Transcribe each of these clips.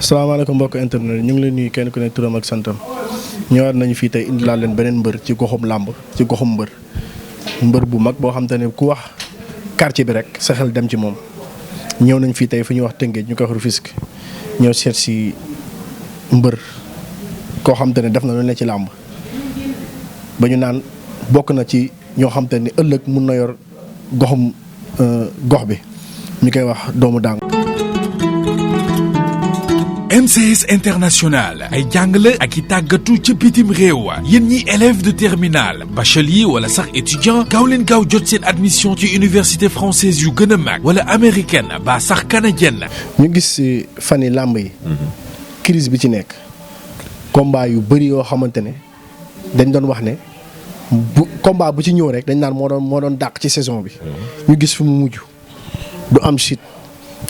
salaamaaleykum mbokk internet ñu ngi leen nuyu kenn ku ne turam ak santam ñëwaat nañu fii tey indilaat leen beneen mbër ci goxum làmb ci goxum mbër bu mag boo xam te ne ku wax quartier bi rek sa xel dem ci moom. ñëw nañ fii tey fu ñuy wax Tëngéej ñu koy wax Rufisque ñëw seet si mbër koo xam te ne def na lu ne ci làmb ba ñu naan bokk na ci ñoo xam te ne ëllëg mun na yor goxum gox bi ñu koy wax doomu Dangu. MCS International ay jàngale ak i tàggatu ca bitim réew yéen ñi élèves de terminale bachelier wala sax étudiant gaaw leen gaaw jot seen admission ci université française yu gën a mag wala américaine ba sax canadienne. ñu gis fan yi làmb yi. crise bi ci nekk. combat yu bëri yoo xamante ne dañ doon wax ne bu combat bu ci ñëw rek dañ naan moo doon dàq ci saison bi. ñu gis fu mu mujj du am chute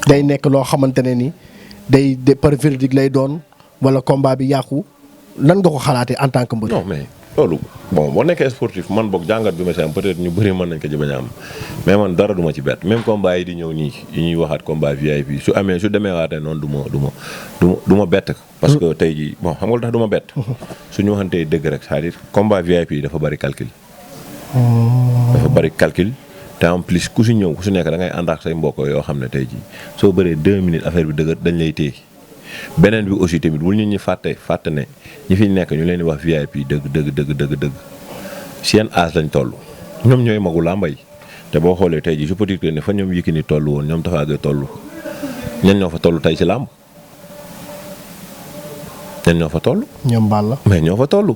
day nekk loo xamante ne ni. day par verdict lay doon wala combat bi yàqu lan nga ko xalaatee en tant que mbër. non mais loolu bon boo nekkee sportif man boog jàngat bi ma si am peut-être ñu bëri mën nañ ko ci bañ a am mais man dara du ma ci bett même combat yi di ñëw nii yi ñuy waxaat combat VIP su demee waatee noonu du ma bett. parce que tey jii bon xam nga lu tax du ma bett. suñu waxantee dëgg rek c'est-à-dire combat VIP yi dafa bari calcul. dafa bari calcul. te en plus ku si ñëw ku si nekk da ngay ànd ak say mbokk yoo xam ne tey jii soo bëree 2 minutes affaire bi dëgër dañ lay téye beneen bi aussi tamit wul nit ñi fàtte ne ñi fi nekk ñu leen di wax VIP dëgg seen âge lañ toll ñoom ñooy magu làmba yi te boo xoolee tey jii je peux dire que ne fa ñoom Yékini toll woon ñoom Tapha Gueye toll ñan ñoo fa toll tey si làmb ñan ñoo fa toll. ñoom Balla. mais ñoo fa toll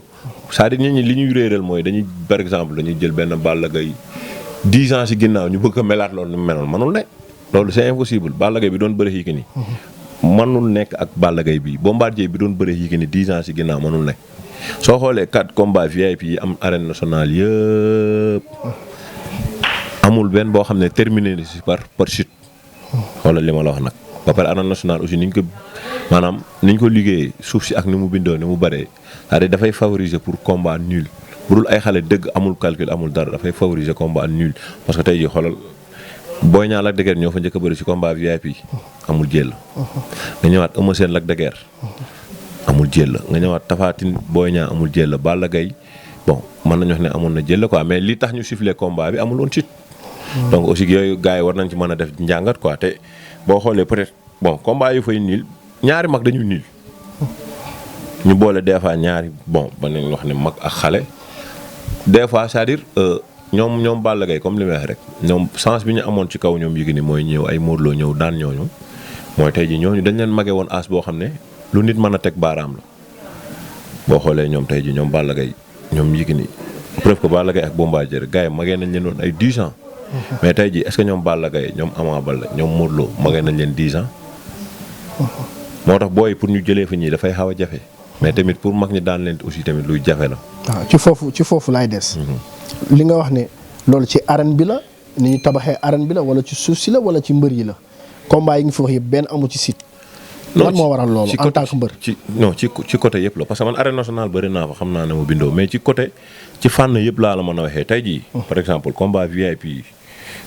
c'est-à-dire nit ñi li ñuy réeral mooy dañuy par exemple dañuy jël benn Balla Gaye 10 ans si ginnaaw ñu bëgg a melaat loolu ni mu meloon mënul ne loolu c'est impossible Balla Gaye bi doon bëre Yékini mënul nekk ak Balla Gaye bi Bombardier bi doon bëre Yékini 10 ans si ginnaaw mënul nekk soo xoolee 4 combats VIP yi am arène nationale yëpp amul benn boo xam ne terminé na si par chute xoolal li ma la wax nag ba pare arène nationale aussi niñ ko liggéeyee suuf si ak ni mu bindoo ni mu bëree c'est-à-dire dafay favoriser pour combat nul bu dul ay xale dëgg amul calcul amul dara dafay favoriser combat nul parce que tey jii xoolal Boy Niang Lac de Guiers ñoo fa njëkk a bëri ci combat VIP amul jël. nga ñëwaat Eumeu Sène Lac de Guiers amul jël nga ñëwaat Tapha Tine Boy Niang amul jël Balla Gaye bon mën nañu wax ne amoon na jël quoi mais li tax ñu siffler combat bi amul woon chute. donc aussi yooyu gars yi war nañ ci mën a def njàngat quoi te boo xoolee peut-être bon combat yu fay niil ñaari mag dañu niil ñu boole des fois ñaari bon ba nañ wax ne mag ak xale. des fois c'est-à-dire ñoom Balla Gaye comme li may wax rek ñoom chance bi ñu amoon ci kaw ñoom Yékini mooy ñëw ay Modou Lo ñëw daan ñooñu mooy tey ji ñooñu dañ leen magee woon as boo xam ne lu nit mën a teg baaraam la boo xoolee ñoom tey ji ñoom Balla Gaye ñoom Yékini preuve que Balla Gaye ak Bombardier gars yi magee nañ leen woon ay 10 ans mais tey ji est-ce que ñoom Balla Gaye ñoom Ama Baldé ñoom Modou Lo magee nañ leen 10 ans moo tax booy pour ñu jëlee fa ñii dafay xaw a jafe mais tamit pour mag ñi daan leen aussi tamit luy jafe la. waaw ci foofu laay des. li nga wax ne loolu ci arène bi la ni ñu tabaxee arène bi la wala ci suuf si la wala ci mbër yi la combat yi nga fi wax yëpp benn amu ci site. lan moo waral loolu en tant que mbër. ci côté yëpp la parce que man arène nationale bëri naa fa xam naa ne mu bindoo mais ci côté ci fànn yëpp laa la mën a waxee tey jii. par exemple combat VIP yi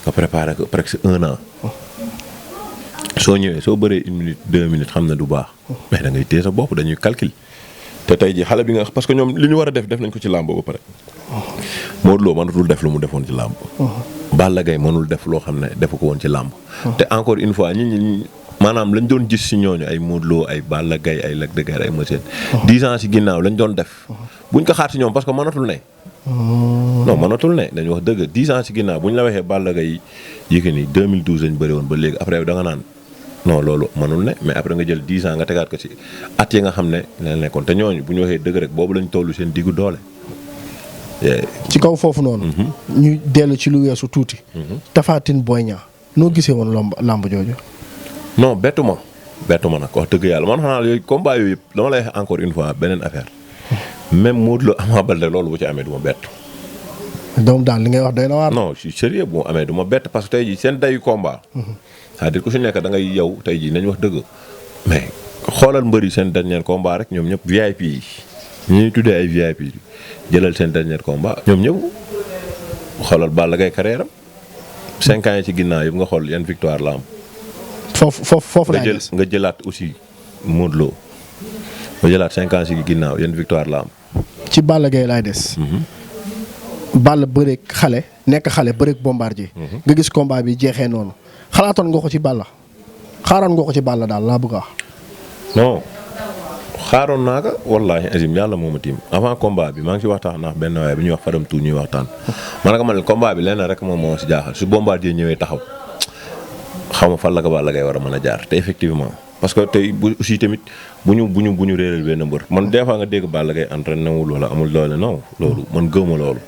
nga préparé ko presque 1 an. soo ñëwee soo bëree 1 minute 2 minutes xam ne du baax. mais da ngay téye sa bopp dañuy calcul. te tey jii xale bi nga parce que ñoom li ñu war a def nañ ko ci làmb ba pare. Modou Lo mënatul def lu mu defoon ci làmb. Balla Gaye mënul def loo xam ne defu ko woon ci làmb. te encore une fois ñi maanaam lañ doon gis si ñooñu ay Modou Lo ay Balla Gaye ay Lac de Guiers ay Eumeu Sène 10 ans si ginnaaw lañ doon def. buñ ko xaar si ñoom parce que mënatul ne. non mënatul ne dañu wax dëgg 10 ans si ginnaaw buñ la waxee Balla Gaye Yékini 2012 lañ bëri woon ba léegi après da nga naan. non loolu mënul ne mais après nga jël 10 ans nga tegaat ko ci at yi nga xam ne leen nekkoon te ñooñu bu ñu waxee dëgg rek boobu lañ tollu seen diggu doole. ci kaw foofu noonu. ñu dellu ci lu weesu tuuti. Tapha Tine Boy Niang noo gisee woon lamb jooju. non bettu ma nag wax dëgg yàlla man xanaa yooyu combat yooyu yëpp dama lay wax encore une fois beneen affaire même Modou Lo Ama Baldé loolu bu ci amee du ma bett. donc daal li ngay wax doy na waar. non je suis sérieux bu ma amee du ma bett parce que tey jii seen dayu combat. c'est-à-dire ku si nekk da ngay yow tey jii nañ wax dëgg mais xoolal mbëri seen dernier combat rek ñoom ñëpp VIP yi ñuy tuddee ay VIP jëlal seen dernier combat ñoom ñëpp xoolal Balla Gaye carrière am 5 ans yi ci ginnaaw yëpp nga xool yan victoire la am. foofu laay des nga jëlaat aussi Modou Lo ma jëlaat 5 ans si ginnaaw yan victoire la am. ci Balla Gaye laay des. Balla bëreeg xale nekk xale bëreeg Bombardier. nga gis combat bi jeexee noonu xalaatoon nga ko ci Balla xaaroon nga ko ci Balla daal laa bëgg a wax. non xaaroon naa ko wallaahi azim yàlla moo ma tiim avant combat bi maa ngi ci waxtaan ndax benn waaye bi ñuy wax Fadam Tour ñuy waxtaan. man nga ma ne combat bi lenn rek moom moo si jaaxal su Bombardier ñëwee taxaw xaw ma fan la ko Balla Gaye war a mën a jaar te effectivement. parce que tey bu aussi tamit bu ñu réeral benn mbër man des fois nga dégg Balla Gaye entraîné wul wala amul doole non loolu man gëwma loolu.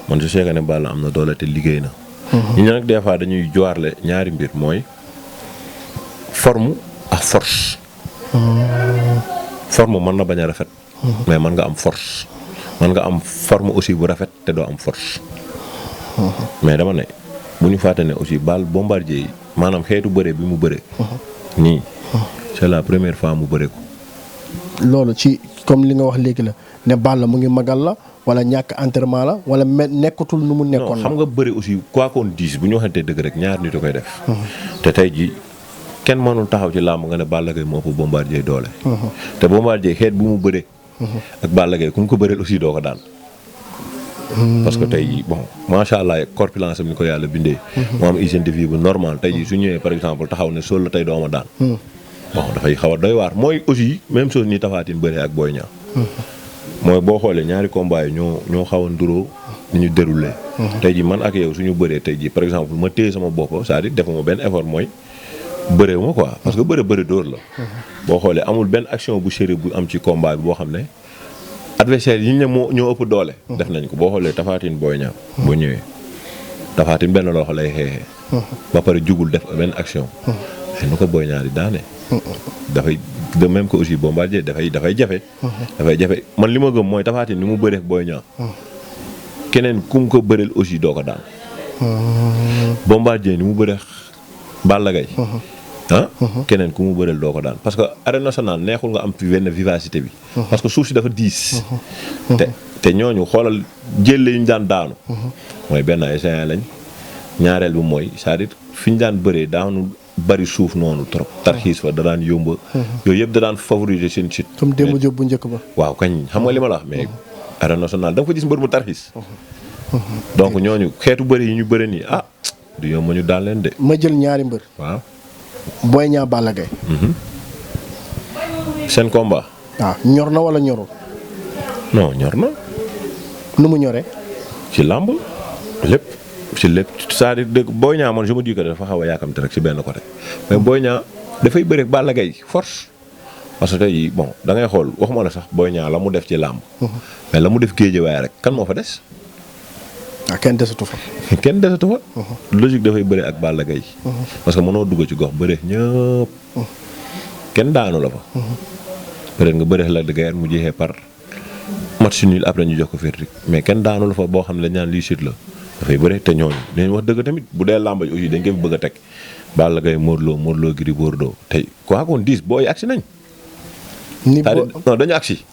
man je sais que ne Balla am na doole te liggéey na. ñu ne nag des fois dañuy jowaarle ñaari mbir mooy forme ak force. forme mën na bañ a rafet. mais mën nga am force. mën nga am forme aussi bu rafet te doo am force. mais dama ne bu ñu fàtte ne aussi Bombardier yi maanaam xeetu bëre bi mu bëre. nii c'est la première fois mu bëre ko. loolu ci comme li nga wax léegi la ne Balla mu ngi magal la wala ñàkk entraînement la wala nekkatul nu mu nekkoon la. xam nga bëre aussi quoi qu'on dise bu ñu waxantee dëgg rek ñaar nit a koy def. te tey ji kenn mënul taxaw ci làmb nga ne Balla Gaye moo ëpp Bombardier doole. te Bombardier xeet bu mu bëre. ak Balla Gaye ku mu ko bëreel aussi doo ko daan. parce que tey bon macha allah corpulence am ni ko yàlla bindee. moo am hygiène de vie bu normal tey jii su ñëwee par exemple taxaw ne sol la tey dooma daan. bon dafay xaw a doy waar mooy aussi même chose ni Tapha Tine bëree ak Boy Niang. mooy boo xoolee ñaari combat yi ñoo xaw a nduroo ni ñu déroulé. tey jii man ak yow suñu bëree tey jii par exemple ma téye sama bopp c'est-à-dire defuma benn effort mooy bëree ma quoi parce que bëri dóor la. boo xoolee amul benn action bu sérieux bu am ci combat bi boo xam ne. adversaire yi ñu ne ñoo ëpp doole. def nañ ko boo xoolee Tapha Tine Boy Niang boo ñëwee Tapha Tine benn loxo lay xeexee. ba pare jugul def benn action. mais nu ko Boy Niang di daane. dafay de même que aussi Bombardier dafay jafe. dafay jafe man li ma gëm mooy Tapha Tine ni mu bëree ak Boy Niang. keneen ku mu ko bëreel aussi doo ko daan. Bombardier ni mu bëree Balla Gaye keneen ku mu bëreel doo ko daan parce que arène nationale neexul nga am fi benn vivacité bi. parce que suuf si dafa diis. te ñooñu xoolal jëlle yu ñu daan daanu. mooy benn ay géant lañ. ñaareel bi mooy c'est-à-dire fi ñu daan bëree daanu bari suuf noonu trop. tarxiis fa da daan yomba. yooyu yëpp da daan favoriser seen chute. comme démb Diop bu njëkk ba. waaw kañ xam nga li ma la wax mais. arène nationale da nga fa gis mbër mu tarxiis. donc ñooñu xeetu bëri yi ñu bëri nii du yomb ñu daan leen de. ma jël ñaari mbër. waaw. Boy Niang Balla Gaye. seen combat. waaw ñor na wala ñorul. non ñor na. nu mu ñoree. ci làmb lépp ci lépp c'est-à-dire dëgg Boy Niang man je me dis que dafa xaw a yaakamte rek ci benn côté mais Boy Niang dafay bëre ak Balla Gaye force. parce que tey bon da ngay xool waxuma la sax Boy Niang la mu def ci làmb. mais la mu def géejewaay rek kan moo fa des. kenn desatu fa. kenn desatu fa. logique dafay bëre ak Balla Gaye. parce que mënoo dugg ci gox bëre ñëpp. kenn daanu la fa. peut-être nga bëre Lac de Guiers mu jeexee par match nul après ñu jox ko verdict mais kenn daanu la fa boo xam ne dañ naan lii chute la dafay bëre te ñooñu dañ wax dëgg tamit bu dee làmb aussi dañ koy bëgg a teg Balla Gaye Modou Lo Gris Bordeaux tey quoi qu'on dise booy agsi nañ. non dañu agsi.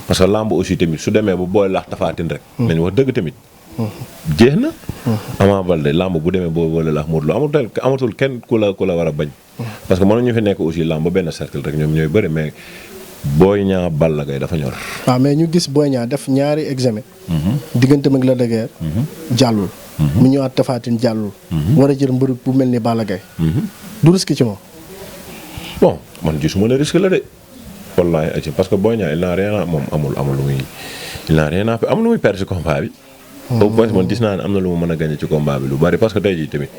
parce que làmb aussi tamit su demee ba booy laax Tapha Tine rek. dañ wax dëgg tamit. jeex na. Ama Baldé làmb bu demee boo wala laax Modou Lo amatul kenn ku la war a bañ. parce que mënuñu fi nekk aussi làmb benn cercle rek ñoom ñooy bëri mais Boy Niang Balla Gaye dafa ñor. waaw mais ñu gis Boy Niang def ñaari examen. digganteem ak Lac de Guiers. jàllul. mu ñëwaat Tapha Tine jàllul. war a jël mbër bu mel ni Balla Gaye. du risque ci moom. bon man gisuma ne risque la de. wallaahi parce que Boy Niang il n'a rien moom amul lu muy il n'a rien am lu muy perdre ci combat bi. au moins man gis naa ne am na lu mu mën a gagné ci combat bi lu bari parce que tey jii tamit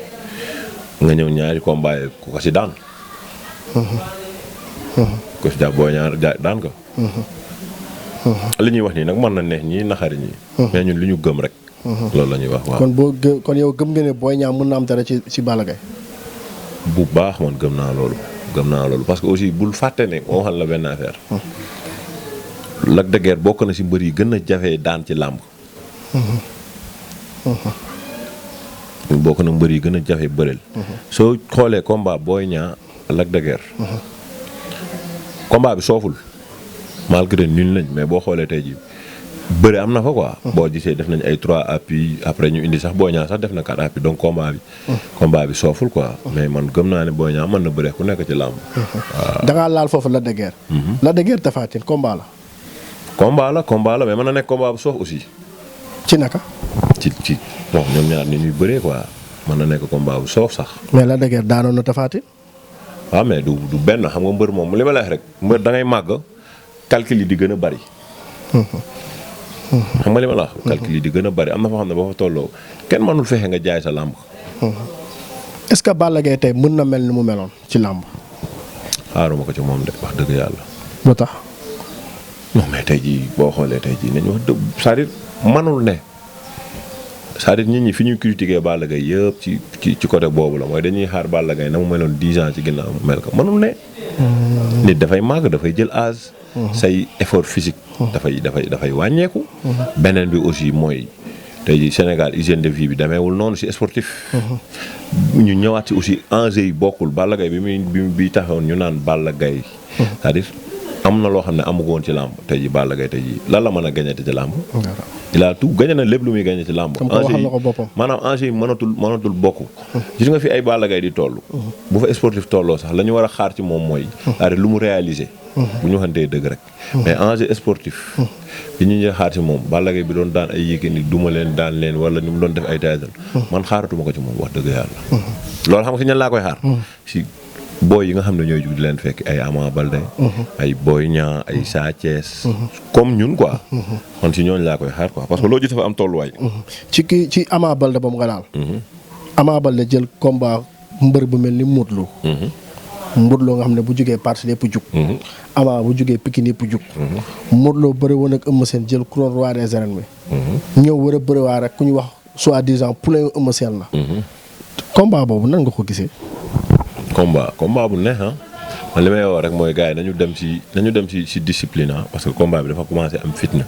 nga ñëw ñaari combat yi ku ko ci daan. ku ci jàpp Boy Niang daan ko. li ñuy wax nii nag mën na neex ñii naxari ñii. mais ñun li ñu gëm rek. loolu la ñuy wax waaw. kon yow gëm nga ne Boy Niang mën na am dara ci Balla Gaye. bu baax man gëm naa loolu parce que aussi bul fàtte ne moo waxal la benn affaire. Lac de Guiers bokk na ci mbër yi gën a jafe daan ci làmb. bokk na mbër yi gën a jafe bëreel. soo xoolee combat Boy Niang Lac de Guiers. combat bi sooful malgré nul lañ mais boo xoolee tey jii bëre am na fa quoi. boo gisee def nañ ay 3 appuis après ñu indi sax Boy Niang sax def na 4 appuis donc combat bi sooful quoi. mais man gëm naa ne Boy Niang mën na bëre ku nekk ci làmb. da ngaa laal foofu Lac de Guiers. Lac de Guiers Tapha Tine combat la. combat la mais mën na nekk combat bu soof aussi. ci naka. ci bon ñoom ñaar ni ñuy bëree quoi mën na nekk combat bu soof sax. mais Lac de Guiers daanoon na Tapha Tine. waaw mais du benn xam nga mbër moom li ma lay wax rek mbër da ngay màgg calcul yi di gën a bari. xam nga li ma la wax. calcul yi di gën a bari am na foo xam ne boo fa tolloo kenn mënul fexe nga jaay sa làmb. est-ce que Balla Gaye tey mën na mel ni mu meloon ci làmb. xaaruma ko ci moom de wax dëgg yàlla. lu tax. non mais tey jii boo xoolee tey jii nañu wax dëgg c'est-à-dire mënul ne c'est-à-dire nit ñi fi ñuy critiquer Balla Gaye yëpp ci côté boobu la mooy dañuy xaar Balla Gaye na mu meloon 10 ans ci ginnaaw mu mel ko mënul ne. nit dafay màgg dafay jël âge. say effort physique. dafay wàññeeku. beneen bi aussi mooy tey jii Sénégal hygiène de vie bi demeewul noonu ci sportif. ñu ñëwaat ci aussi enjeu yi bokkul Balla Gaye bi taxawoon ñu naan Balla Gaye. c'est-à-dire am na loo xam ne amu ko woon ci làmb tey jii Balla Gaye tey jii lan la mën a gañati ci làmb. il a tout gañe na lépp lu muy gañe ci làmb. enjeu yi maanaam enjeu yi mënatul bokk. gis nga fi ay Balla Gaye di toll. bu fa sportif tolloo sax la ñu war a xaar ci moom mooy. c'est-à-dire lu mu réaliser. bu ñu waxantee dëgg rek. mais enjeu sportif. bi ñu ñuy xaar ci moom Balla Gaye bi doon daan ay Yékini duma leen daan leen wala ni mu doon def ay taysal. man xaaratuma ko ci moom wax dëgg yàlla. loolu xam nga si ñan laa koy xaar. si booy yi nga xam ne ñooy jug di leen fekk ay Ama Baldé. ay Boy Niang ay Sa Thiès. comme ñun quoi. man si ñooñu laa koy xaar quoi parce que loo gis dafa am tolluwaay. ci Ama Baldé boobu nga daal. Ama Baldé jël combat mbër bu mel ni Modou Lo. Modou Lo nga xam ne bu jógee Parcelles yëpp jug. Ama bu jógee Pikine yëpp jug. Modou Lo bëri woon ak Eumeu Sène jël couronne roi des arènes bi. ñëw war a bëriwaat rek ku ñu wax soi-disant poulain Eumeu Sène la. combat boobu nan nga ko gisee. combat bu neex ah man li may wax rek mooy gars yi nañu dem ci discipline parce que combat bi dafa commencé am fitna.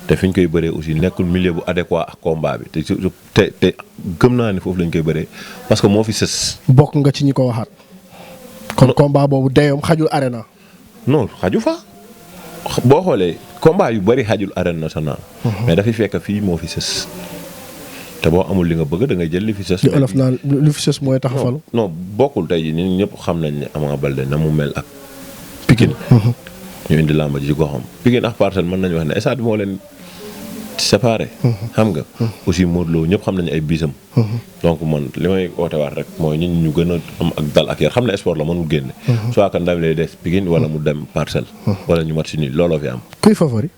te fi ñu koy bëree aussi nekkul milieu bu adéquat ak combat bi te gëm naa ni foofu lañ koy bëree parce que moo fi sës. bokk nga ci ñi ko waxaat. kon combat boobu dayoom xajul arena. non xaju fa boo xoolee combat yu bëri xajul arène nationale. mais dafay fekk fii moo fi sës. te boo amul li nga bëgg da ngay jël li fi sës. li olof naan li fi sës mooy tax a falu. non bokkul tey jii ñun ñëpp xam nañ ne Ama Baldé na mu mel ak Pikine. ñu indi làmb ji ci goxam Pikine ak Parcelles mën nañu wax ne stade bi moo leen séparé. xam nga aussi Modou Lo ñëpp xam nañu ay bisam. donc man li may ootewaat rek mooy nit ñu gën a am ak dal ak yar xam ne sport la mënul génne. soit que ndam lay des Pikine wala mu dem Parcelles. wala ñu mat si nii looloo fi am. kuy favori.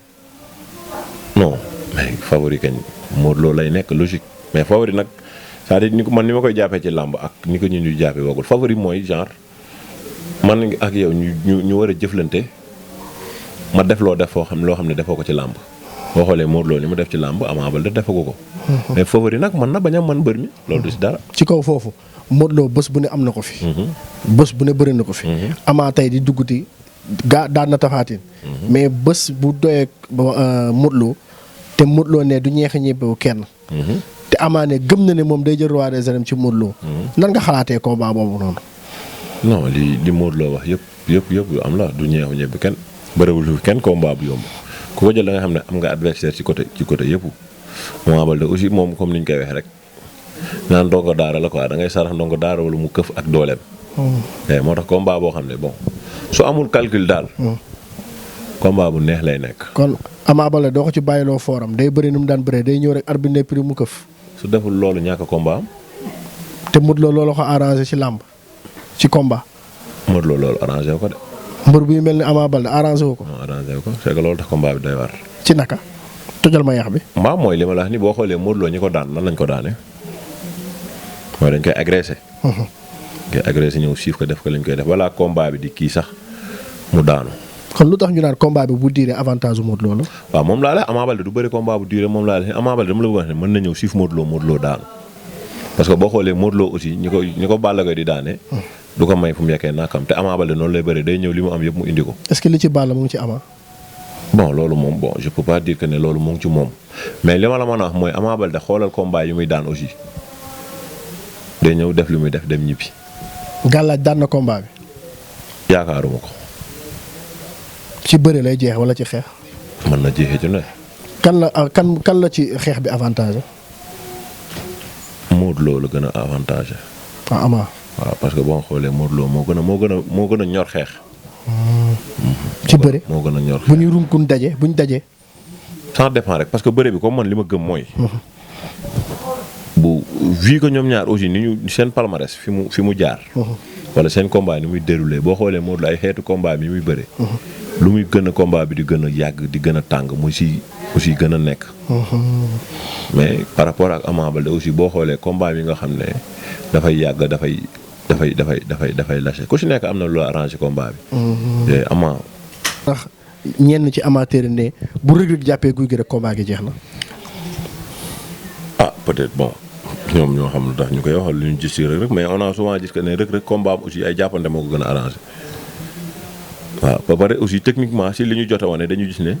non mais favori kañ Modou Lo lay nekk logique. mais favori nag c'est-à-dire ni ma koy jàppee ci làmb ak ni ko ñun ñu jàppee woogul favori mooy genre man ak yow ñu war a jëflante ma def loo xam ne defoo ko ci làmb boo xoolee Modou Lo li mu def ci làmb Ama Baldé defagu ko. mais favori nag mën na bañ a mën mbër mi loolu du si dara. ci kaw foofu Modou Lo bés bu ne am na ko fi. bés bu ne bëri na ko fi. Ama tey di dugguti daan na Tapha Tine. mais bés bu doyee Modou Lo te Modou Lo ne du ñeex a ñebbewu kenn. te Ama ne gëm na ne moom day jël roi des arènes ci Modou Lo. nan nga xalaatee combat boobu noonu. non li Modou Lo wax yëpp yu am la du ñeexu ñebbe kenn bëriwul fi kenn combat bu yomb ku ko jël da nga xam ne am nga adversaire ci côté yëpp. Ama Baldé aussi moom comme ni ñu koy waxee rek naan ndongo daara la quoi da ngay sarax ndongo daara wala mu këf ak dooleem. moo tax combat boo xam ne bon su amul calcul daal. combat bu neex lay nekk. kon Ama Baldé doo ko ci bàyyiloo fooram day bëri nu mu daan bëree day ñëw rek arbitre ne prix mu këf. su deful loolu ñàkk combat am. te Modou Lo loolu ko arrangé ci làmb ci combat. Modou Lo loolu arrangé wu ko de. mbër buy mel ni Ama Baldé arrangé wu ko. non arrangé wu ko c'est que loolu tax combat bi day war. ci naka tojal ma yax bi. mbaa mooy li ma la wax ni boo xoolee Modou Lo ñi ko daan nan lañ ko daane mooy dañ koy agressé. koy agressé ñëw siif ko def ko lañ koy def balaa combat bi di kii sax mu daanu. kon lu tax ñu naan combat bi bu diiree avantage bu Modou Lo la. waaw moom laa la Ama Baldé du bëri combat bu diiree moom laa la Ama Baldé dama la bëgg wax ne mën na ñëw siif Modou Lo daanu parce que boo xoolee Modou Lo aussi ñi ko Balla Gaye di daane. du ko may fu mu yekkee nakam te Ama Baldé noonu lay bëri day ñëw li mu am yëpp mu indi ko. est-ce que li ci Balla mu ngi ci Ama. bon loolu moom bon je peux pas dire que ne loolu mu ngi ci moom mais li ma la mën a wax mooy Ama Baldé xoolal combat yi muy daan aussi day ñëw def li muy def dem ñibbi. gàllaaj daan na combat bi. yaakaaruma ko. ci bëre lay jeex wala ci xeex. mën na jeexee ci ne. kan la ci xeex bi avantage. Modou Lo la gën a avantage. ah Ama. waaw parce que boo xoolee Modou Lo moo gën a ñor xeex. ci bëre moo gën a ñor xeex bu ñuy runkun daje bu ñu dajee. ça dépend rek parce que bëre bi comme man li ma gëm mooy. bu vu que ñoom ñaar aussi ni ñu seen palmarès fi mu jaar. wala seen combat ni muy déroulé boo xoolee Modou Lo ay xeetu combat bi muy bëre. lu muy gën a combat bi di gën a yàgg di gën a tàng muy si aussi gën a nekk. mais par rapport ak Ama Baldé aussi boo xoolee combat bi nga xam ne dafay yàgg dafay lâché ku si nekk am na lu la arrangé combat bi. te Ama. ndax ñenn ci amateur ne bu Reug Reug jàppee Gouye Gui rek combat gi jeex na. ah peut-être bon ñoom ñoo xam lu tax ñu koy waxal lu ñu gis ci Reug Reug mais on a souvent gis que ne Reug Reug combat am aussi ay jàppante moo ko gën a arrangé. waaw ba pare aussi techniquement si li ñu jot a wane dañu gis ne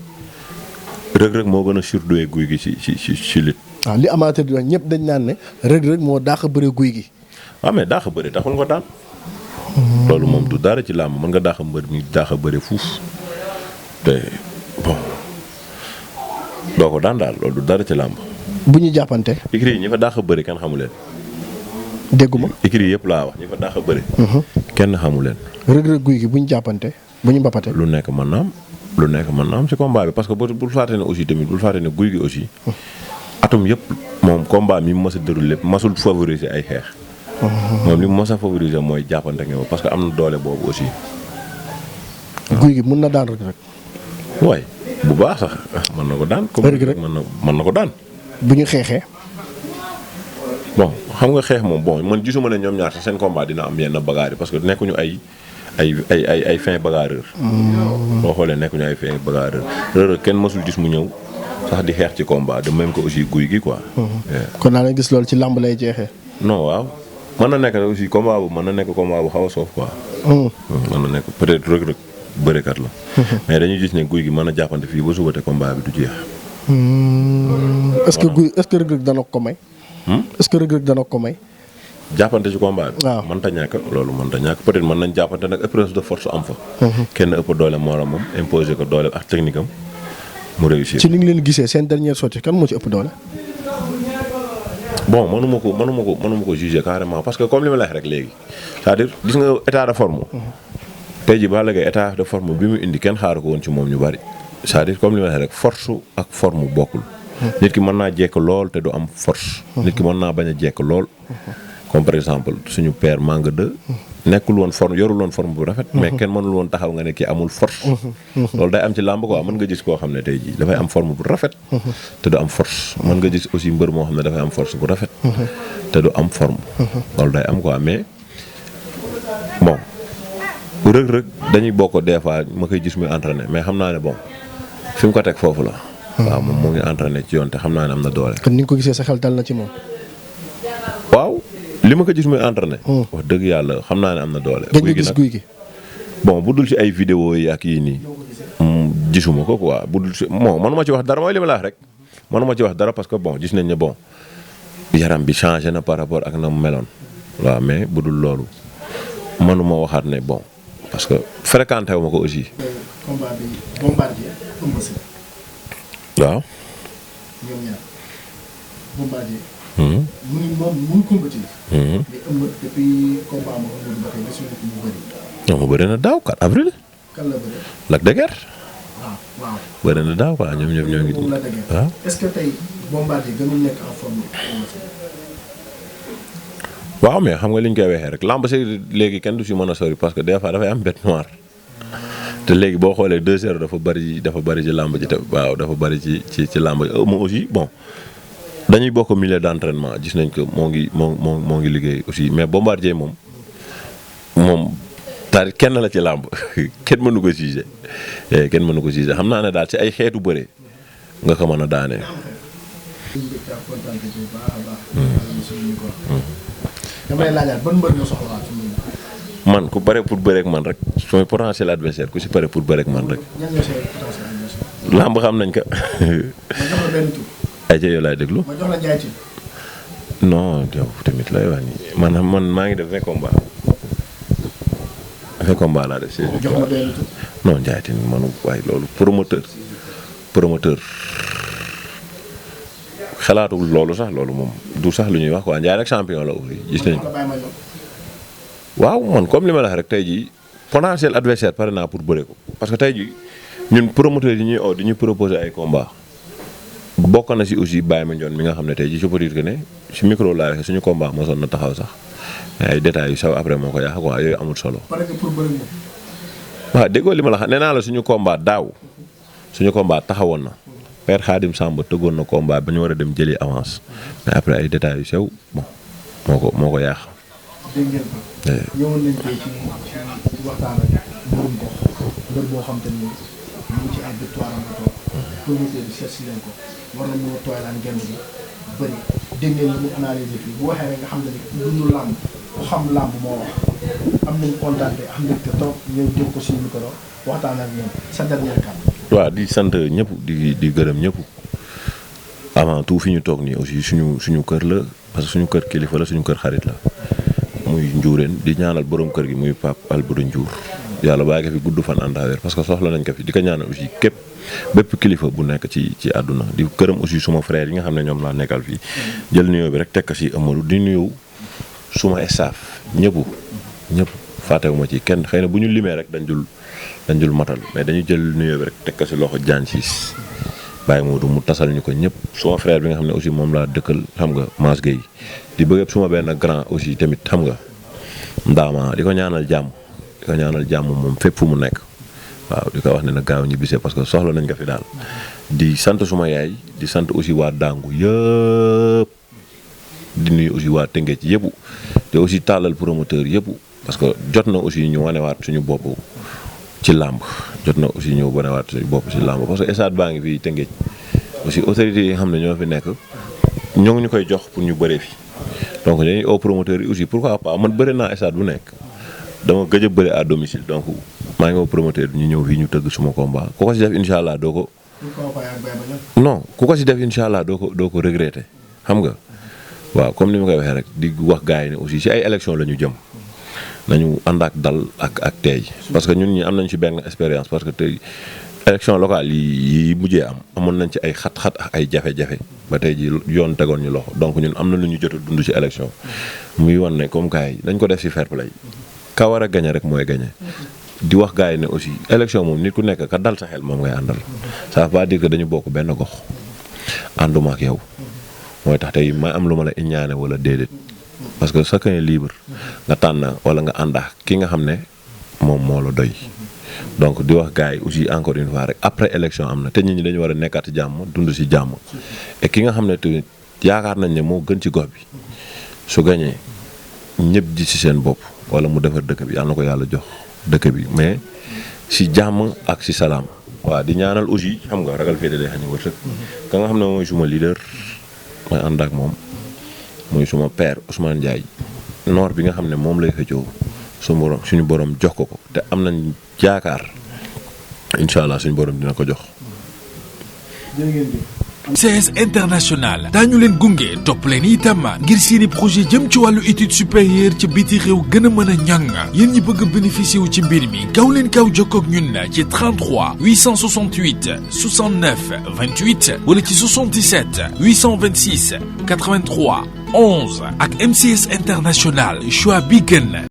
Reug Reug moo gën a surdoué Gouye Gui ci lutte. waaw li amateur di wax ñëpp dañ naan ne Reug Reug moo dàq bëre Gouye Gui. waaw mais dàq bëre taxul nga daan. loolu moom du dara ci làmb mën nga dàq mbër mi dàq bëre fuuf te bon doo ko daan daal loolu du dara ci làmb. bu ñu jàppante. écurie yi ñi fa dàq bëre kenn xamu leen. dégguma écurie yëpp laa wax ñi fa dàq bëre. kenn xamu leen. Reug Reug Gouye Gui bu ñu jàppante bu ñu mbapate. lu nekk mën na am ci combat bi parce que bul fàtte ne aussi tamit bul fàtte ne Gouye Gui aussi. atum yëpp moom combat mi mu mës a déroulé lépp masul favoriser ay xeex. moom li mu mës a favoriser mooy jàppante nga parce que am na doole boobu aussi. Gouye Gui mun na daan Reug Reug. waay bu baax sax mën na ko daan. Reug Reug mën na ko daan. bu ñu xeexee. bon xam nga xeex moom bon man gisuma ne ñoom ñaar sax seen combat dina am yenn bagarre yi parce que nekkuñu ay fin bagarreur. boo xoolee nekkuñu ay fin bagarreur. Reug Reug kenn mësul gis mu ñëw sax di xeex ci combat de même que aussi Gouye Gui quoi. kon naa la gis loolu ci làmb lay jeexee. non waaw mën na nekk aussi combat bu mën na nekk combat bu xaw a soof quoi. mën na nekk peut-être Reug Reug bërekat la. mais dañuy gis ne Gouye Gui mën na jàppante fii ba suba te combat bi du jeex. est-ce que Reug Reug dana ko may. est-ce que Reug Reug dana ko may. jàppante ci combat bi. waaw mënta ñàkk loolu mënta ñàkk peut-être mën nañ jàppante nag épreuve de force am fa. kenn ëpp doole moromam imposer ko doole ak technique am mu réussir. ci ni ngi leen gisee seen dernière sortie kan moo ci ëpp doole. bon mënuma ko juger carrément parce que comme li ma la wax rek léegi c'est-à-dire gis nga état de forme. tey jii Balla Gaye état de forme bi mu indi kenn xaaru ko woon ci moom ñu bari c'est-à-dire comme li ma la wax rek force ak forme bokkul. nit ki mën naa jekk lool te du am force. nit ki mën naa bañ a jekk lool. comme par exemple suñu père Manga 2. nekkul woon forme yorul woon forme bu rafet. mais kenn mënul woon taxaw nga ne kii amul force. loolu day am ci làmb quoi mën nga gis koo xam ne tey jii dafay am forme bu rafet. te du am force mën nga gis aussi mbër moo xam ne dafay am force bu rafet. te du am forme. loolu day am quoi mais bon Reug Reug dañuy bokk des fois ma koy gis muy entraîné mais xam naa ne bon fi mu ko teg foofu la. waaw moom moo ngi entraîné ci yoon te xam naa ne am na doole. kon ni nga ko gisee sa xel dal na ci moom. waaw li ma ko gis muy entraîné. wax dëgg yàlla xam naa ne am na doole. gëj nga gis Gouye Gui. bon bu dul ci ay vidéo yi ak yii nii. gisuma ko quoi bu dul ci bon mënuma ci wax dara mooy li ma la wax rek. mënuma ci wax dara parce que bon gis nañ ne bon yaram bi changé na par rapport ak na mu meloon. waaw mais bu dul loolu mënuma waxaat ne bon parce que fréquenté wu ma ko aussi. combat bi Bombardier Eumeu Sène. waaw. ñoom ñaar Bombardier. mu ngi moom mu ngi combattre. mais Eumeu depuis combat ma Eumeu ba tey gisuñu ko mu bëri. non mu bëri na daaw 4 avril. kan la bëri. Lac de Guiers. waaw. bëri na daaw quoi ñoom ñoo ngi. moom la dëgg. waaw. est-ce que tey Bombardier gënul nekk en forme Eumeu Sène. waaw mais xam nga li ñu koy waxee rek lamb si léegi kenn du si mën a sori parce que des fois dafay am bête noire te léegi boo xoolee 2-0 dafa bari ci lamb ji te waaw dafa bari ci lamb ji moom aussi bon dañuy bokk milieu d'entraînement gis nañ ko moo ngi liggéey aussi mais Bombardier moom taari kenn la ci lamb kenn mënu ko juger xam naa ne daal ci ay xeetu bëre nga ko mën a daanee. damay laajaat ban mbër nga soxla waat man ku pare pour bëreek man rek sooy potentiel adversaire ku si pare pour bëreek man rek. ñan nga say potentiel adversaire. lamb xam nañ ko. ma jox la benn tur. ay ca yow laay déglu. ma jox la Ndiaye Tine. non yow tamit lay wax nii man maa ngi def 20 combats. 20 combats laa def 16 jox ma benn tur. non Ndiaye Tine manu waaye loolu promoteur xalaatul loolu sax loolu moom du sax lu ñuy wax quoi Ndiaye nag champion la aussi gis nañ ko. waaw man comme li ma la wax rek tey jii potentiel adversaire pare naa pour bëre ko parce que tey jii ñun promoteurs yi ñuy oo di ñu proposer ay combat bokk na si aussi Baye Mandione mi nga xam ne tey jii je peux dire que ne si micro laa waxee suñu combat mosoon na taxaw sax ay détails yu saw après moo ko yàq quoi yooyu amul solo. waaw déggoo li ma la xam nee naa la suñu combat daaw suñu combat taxawoon na Père Khadim Samba tëggoon na combat ba ñu war a dem jëli avance mais après ay détails yu sew bon moo ko yàq. dégg ngeen ko. ñëwoon nañ tey ci waxtaan ak mbirum gox mbër boo xam te ni mu ngi ci ay victoire am toog promoteur bi seet si leen ko war na ñëw tooylaan genn bi bëri dégg ngeen li mu analyser fii bu waxee rek nga xam ne ni dundu làmb ku xam làmb moo wax am nañ kontaan te am mbégte trop ñëw jël ko suñu micro waxtaan ak ñoom sa dernier kàddu. waaw di sant ñëpp di gërëm ñëpp avant tout fi ñu toog nii aussi suñu kër la parce que suñu kër kilifa la suñu kër xarit la muy njuureen di ñaanal borom kër gi muy Pape Alboury Ndiour yàlla bàyyi ko fi gudd fan ànd ak parce que soxla nañ ko fi di ko ñaanal aussi bépp kilifa bu nekk ci àdduna di këram aussi suma frère yi nga xam ne ñoom laa nekkal fii jël nuyoo bi rek teg ko si Amadou di nuyu suma staff ñëpp fàttewuma ci kenn xëy na bu ñu limee rek dañ dul matal mais dañu jël nuyoo bi rek teg ko si loxo Diagne Ciss Baye Modou mu tasal ñu ko ñëpp suma frère bi nga xam ne aussi moom laa dëkkal xam nga Mass Gueye di bëgg suma benn grand aussi tamit xam nga Ndama di ko ñaanal jàmm moom fépp fu mu nekk waaw di ko wax ne na gaaw ñu bisee parce que soxla nañ ko fi daal di sant suma yaay di sant aussi waa Dangu yëpp di nuyu aussi waa Tëngéej yëpp te aussi tàllal promoteur yëpp parce que jot na aussi ñu wanewaat suñu bopp ci làmb parce que stade baa ngi fii Tëngéej aussi autorités yi nga xam ne ñoo fi nekk ñoo ngi ñu koy jox pour ñu bëree fi donc dañuy au promoteur yi aussi pourquoi pas man bëri naa stade bu nekk dama gëj a bëri à domicile donc maa ngi au promoteur ñu ñëw fii ñu tëgg suma combat ku ko si def incha allah doo ko. non ku ko si def incha allah doo ko regretter xam nga waaw comme ni ma koy waxee rek di wax gars yi ne aussi si ay élection la ñu jëm. nañu ànd ak dal ak teey parce que ñun ñi am nañ ci benn expérience parce que tey élection locale yi mujjee amoon nañ ci ay xat-xat ak ay jafe-jafe ba tey ji yoon tegoon ñu loxo donc ñun am na lu ñu jot a dund ci élection muy wan ne comme gars yi dañ ko def ci fair play ka war a gañe rek mooy gañe di wax gars yi ne aussi élection moom nit ku nekk ka dal sa xel moom ngay àndal ça veut pas dire que dañu bokk benn gox ànduma ak yow mooy tax tey may am lu ma la ñaane wala déedéet parce que chacun est libre nga tànn wala nga àndax ki nga xam ne moom moo la doy donc di wax gars yi aussi encore une fois rek après élection am na te nit ñi dañu war a nekkaat jàmm dund ci jàmm et ki nga xam ne te yaakaar nañ ne moo gën ci gox bi su gañee ñëpp ji ci seen bopp wala mu defar dëkk bi yàlla na ko yàlla jox dëkk bi mais ci jàmm ak ci salaam waaw di ñaanal aussi xam nga ragal féete day xañ wërsëg ka nga xam ne mooy suma leader may ànd ak moom muy suma père Ousmane Ndiaye noor bi nga xam ne moom lay xëccoo suñu borom jox ko te am nañ yaakaar incha allah suñu borom dina ko jox. CS International daañu leen gunge topp leen itam ngir seeni projet jëm ci wàllu étude supérieure ci biti réew gën a mën a ñàng yéen ñi bëgg bénéficier wu ci mbir mi gaaw leen gaaw jokkoo ak ñun ci 33 868 69 28 wala ci 77 826 83 11 ak MCS International choix bi gën.